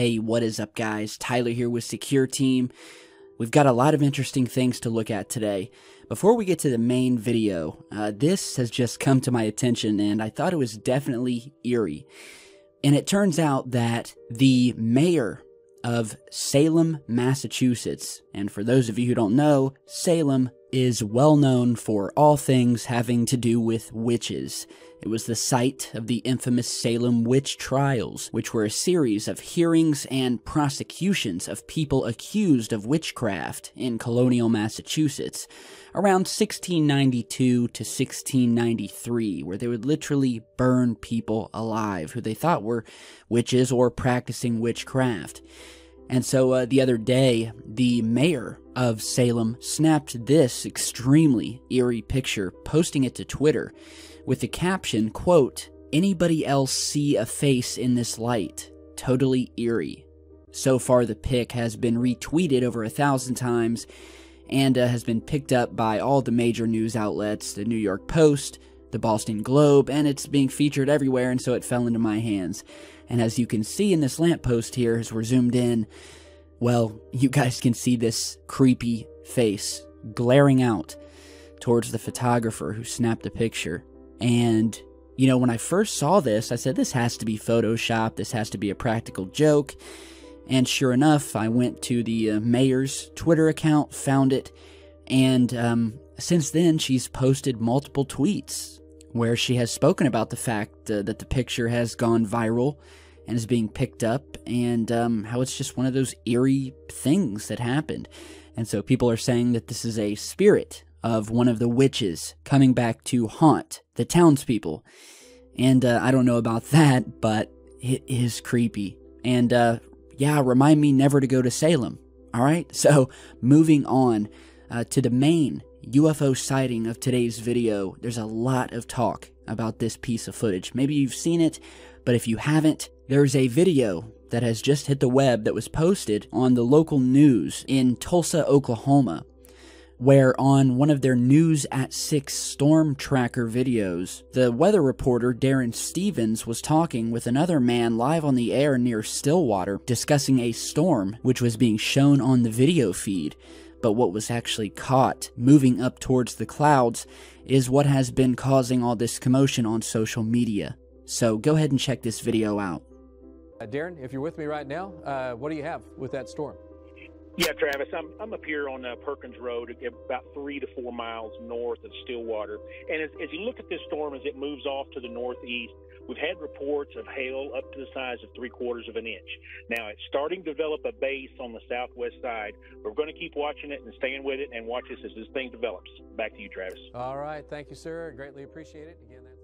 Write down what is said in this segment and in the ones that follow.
Hey, what is up guys? Tyler here with Secure Team. We've got a lot of interesting things to look at today. Before we get to the main video, this has just come to my attention and I thought it was definitely eerie. And it turns out that the mayor of Salem, Massachusetts, and for those of you who don't know, Salem is well known for all things having to do with witches. It was the site of the infamous Salem witch trials, which were a series of hearings and prosecutions of people accused of witchcraft in colonial Massachusetts around 1692 to 1693, where they would literally burn people alive who they thought were witches or practicing witchcraft. And so the other day, the mayor of Salem snapped this extremely eerie picture, posting it to Twitter with the caption, quote, "Anybody else see a face in this light? Totally eerie." So far, the pic has been retweeted over 1,000 times and has been picked up by all the major news outlets, the New York Post, the Boston Globe, and it's being featured everywhere, and so it fell into my hands. And as you can see in this lamppost here, as we're zoomed in, well, you guys can see this creepy face glaring out towards the photographer who snapped the picture. And, you know, when I first saw this, I said, this has to be Photoshop, this has to be a practical joke. And sure enough, I went to the mayor's Twitter account, found it, and since then, she's posted multiple tweets where she has spoken about the fact that the picture has gone viral and is being picked up, and how it's just one of those eerie things that happened. And so people are saying that this is a spirit of one of the witches coming back to haunt the townspeople. And I don't know about that, but it is creepy. And yeah, remind me never to go to Salem. All right, so moving on to the main UFO sighting of today's video. There's a lot of talk about this piece of footage. Maybe you've seen it, but if you haven't, there's a video that has just hit the web that was posted on the local news in Tulsa, Oklahoma, where on one of their News at 6 storm tracker videos, the weather reporter Darren Stevens was talking with another man live on the air near Stillwater, discussing a storm which was being shown on the video feed. But what was actually caught moving up towards the clouds is what has been causing all this commotion on social media. So go ahead and check this video out. Darren, if you're with me right now, what do you have with that storm? Yeah, Travis, I'm up here on Perkins Road, about 3 to 4 miles north of Stillwater. And as you look at this storm as it moves off to the northeast, we've had reports of hail up to the size of 3/4 of an inch. Now, it's starting to develop a base on the southwest side. We're going to keep watching it and staying with it and watch this as this thing develops. Back to you, Travis. All right. Thank you, sir. Greatly appreciate it. Again, that's...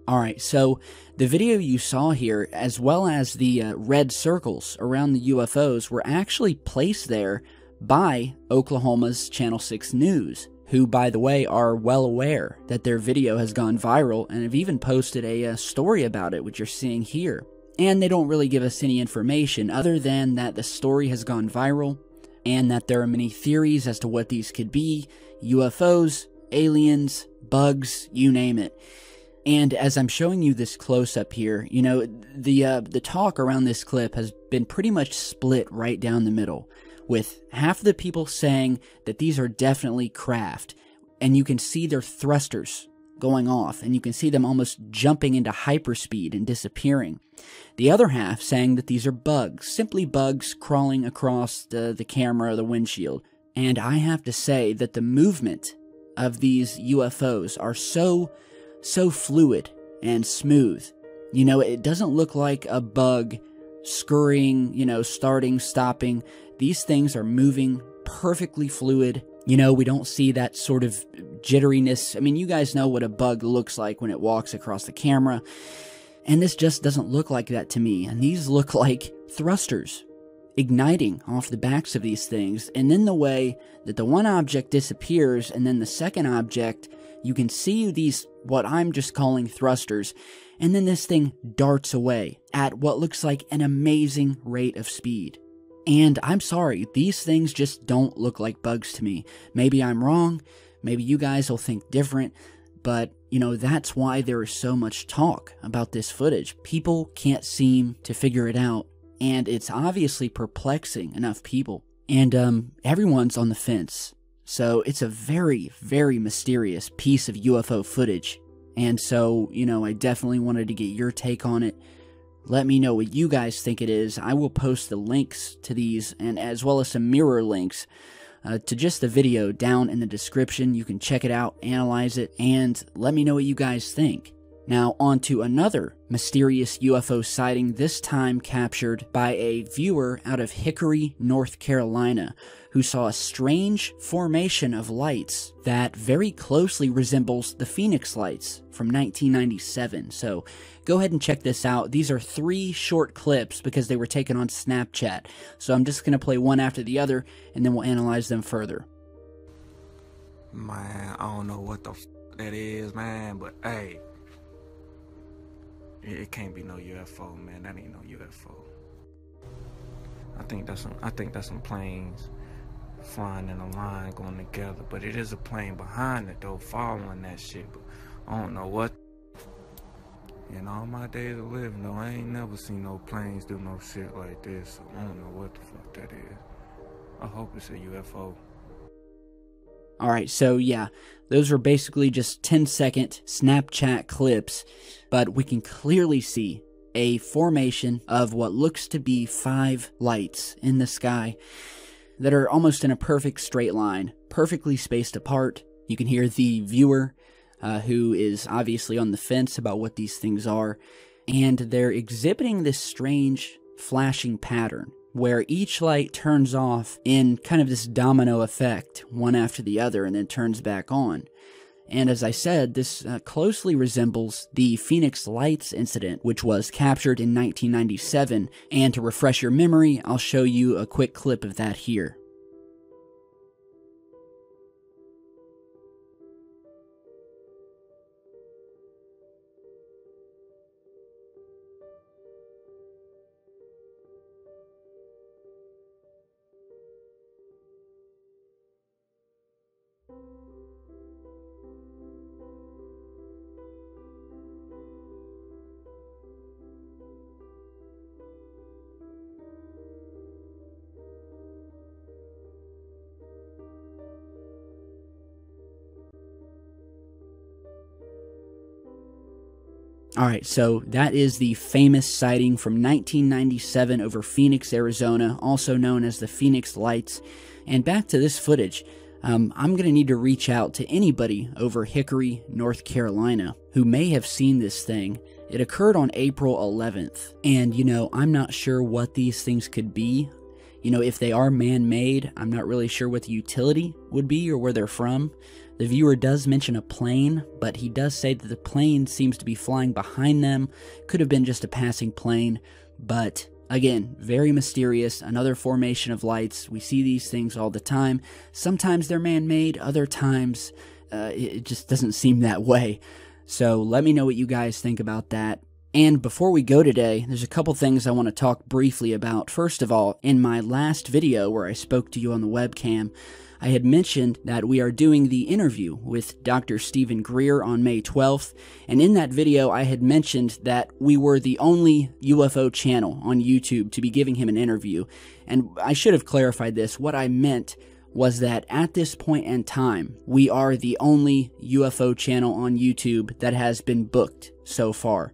Alright, so the video you saw here, as well as the red circles around the UFOs, were actually placed there by Oklahoma's Channel 6 News, who, by the way, are well aware that their video has gone viral and have even posted a story about it, which you're seeing here. And they don't really give us any information other than that the story has gone viral and that there are many theories as to what these could be: UFOs, aliens, bugs, you name it. And as I'm showing you this close-up here, you know, the talk around this clip has been pretty much split right down the middle, with half of the people saying that these are definitely craft, and you can see their thrusters going off, and you can see them almost jumping into hyperspeed and disappearing. The other half saying that these are bugs, simply bugs crawling across the camera or the windshield. And I have to say that the movement of these UFOs are so fluid and smooth. You know, it doesn't look like a bug scurrying, you know, starting, stopping. These things are moving perfectly fluid. You know, we don't see that sort of jitteriness. I mean, you guys know what a bug looks like when it walks across the camera. And this just doesn't look like that to me. And these look like thrusters igniting off the backs of these things. And then the way that the one object disappears and then the second object, you can see these, what I'm just calling thrusters, and then this thing darts away at what looks like an amazing rate of speed. And I'm sorry, these things just don't look like bugs to me. Maybe I'm wrong, maybe you guys will think different, but you know, that's why there is so much talk about this footage. People can't seem to figure it out, and it's obviously perplexing enough people. And everyone's on the fence. So it's a very, very mysterious piece of UFO footage. And so, you know, I definitely wanted to get your take on it. Let me know what you guys think it is. I will post the links to these, and as well as some mirror links to just the video down in the description. You can check it out, analyze it, and let me know what you guys think. Now, on to another mysterious UFO sighting, this time captured by a viewer out of Hickory, North Carolina, who saw a strange formation of lights that very closely resembles the Phoenix lights from 1997. So go ahead and check this out. These are 3 short clips because they were taken on Snapchat. So I'm just going to play one after the other, and then we'll analyze them further. Man, I don't know what the that is, man, but hey, it can't be no UFO, man. That ain't no UFO. I think that's some planes flying in a line going together, but it is a plane behind it though, following that shit. But I don't know what. In all my days of living though, I ain't never seen no planes do no shit like this. So I don't know what the fuck that is. I hope it's a UFO. Alright, so yeah, those were basically just 10-second Snapchat clips, but we can clearly see a formation of what looks to be 5 lights in the sky that are almost in a perfect straight line, perfectly spaced apart. You can hear the viewer, who is obviously on the fence about what these things are, and they're exhibiting this strange flashing pattern, where each light turns off in kind of this domino effect, one after the other, and then turns back on. And as I said, this closely resembles the Phoenix Lights incident, which was captured in 1997. And to refresh your memory, I'll show you a quick clip of that here. Alright, so that is the famous sighting from 1997 over Phoenix, Arizona, also known as the Phoenix Lights. And back to this footage, I'm going to need to reach out to anybody over Hickory, North Carolina, who may have seen this thing. It occurred on April 11th, and you know, I'm not sure what these things could be. You know, if they are man-made, I'm not really sure what the utility would be or where they're from. The viewer does mention a plane, but he does say that the plane seems to be flying behind them. Could have been just a passing plane, but again, very mysterious. Another formation of lights. We see these things all the time. Sometimes they're man-made, other times it just doesn't seem that way. So let me know what you guys think about that. And before we go today, there's a couple things I want to talk briefly about. First of all, in my last video where I spoke to you on the webcam, I had mentioned that we are doing the interview with Dr. Stephen Greer on May 12th, and in that video I had mentioned that we were the only UFO channel on YouTube to be giving him an interview. And I should have clarified this. What I meant was that at this point in time, we are the only UFO channel on YouTube that has been booked so far.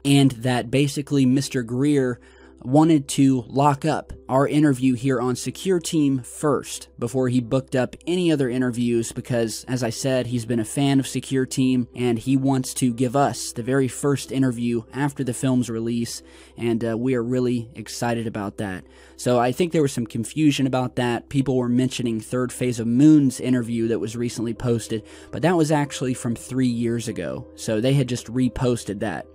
And that basically Mr. Greer wanted to lock up our interview here on Secure Team first before he booked up any other interviews because, as I said, he's been a fan of Secure Team and he wants to give us the very first interview after the film's release, and we are really excited about that. So I think there was some confusion about that. People were mentioning Third Phase of Moon's interview that was recently posted, but that was actually from 3 years ago, so they had just reposted that.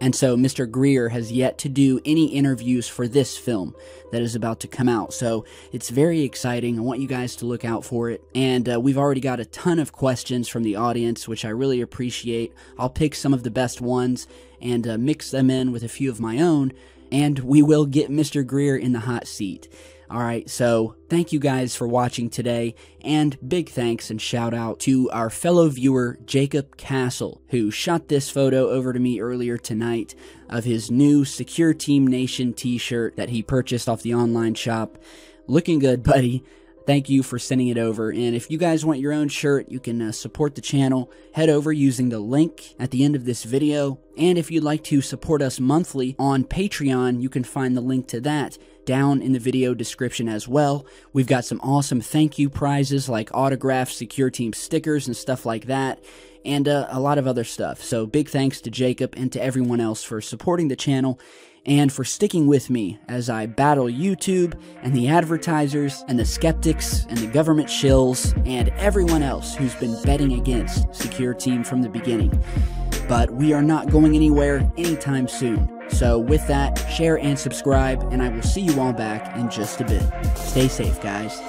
And so Mr. Greer has yet to do any interviews for this film that is about to come out. So it's very exciting. I want you guys to look out for it. And we've already got a ton of questions from the audience, which I really appreciate. I'll pick some of the best ones and mix them in with a few of my own. and we will get Mr. Greer in the hot seat. Alright, so thank you guys for watching today, and big thanks and shout out to our fellow viewer Jacob Castle, who shot this photo over to me earlier tonight of his new Secure Team Nation t-shirt that he purchased off the online shop. Looking good, buddy. Thank you for sending it over, and if you guys want your own shirt, you can support the channel. Head over using the link at the end of this video, and if you'd like to support us monthly on Patreon, you can find the link to that down in the video description as well. We've got some awesome thank you prizes like autographed Secure Team stickers and stuff like that, and a lot of other stuff. So big thanks to Jacob and to everyone else for supporting the channel, and for sticking with me as I battle YouTube and the advertisers and the skeptics and the government shills and everyone else who's been betting against Secure Team from the beginning. But we are not going anywhere anytime soon. So with that, share and subscribe, and I will see you all back in just a bit. Stay safe, guys.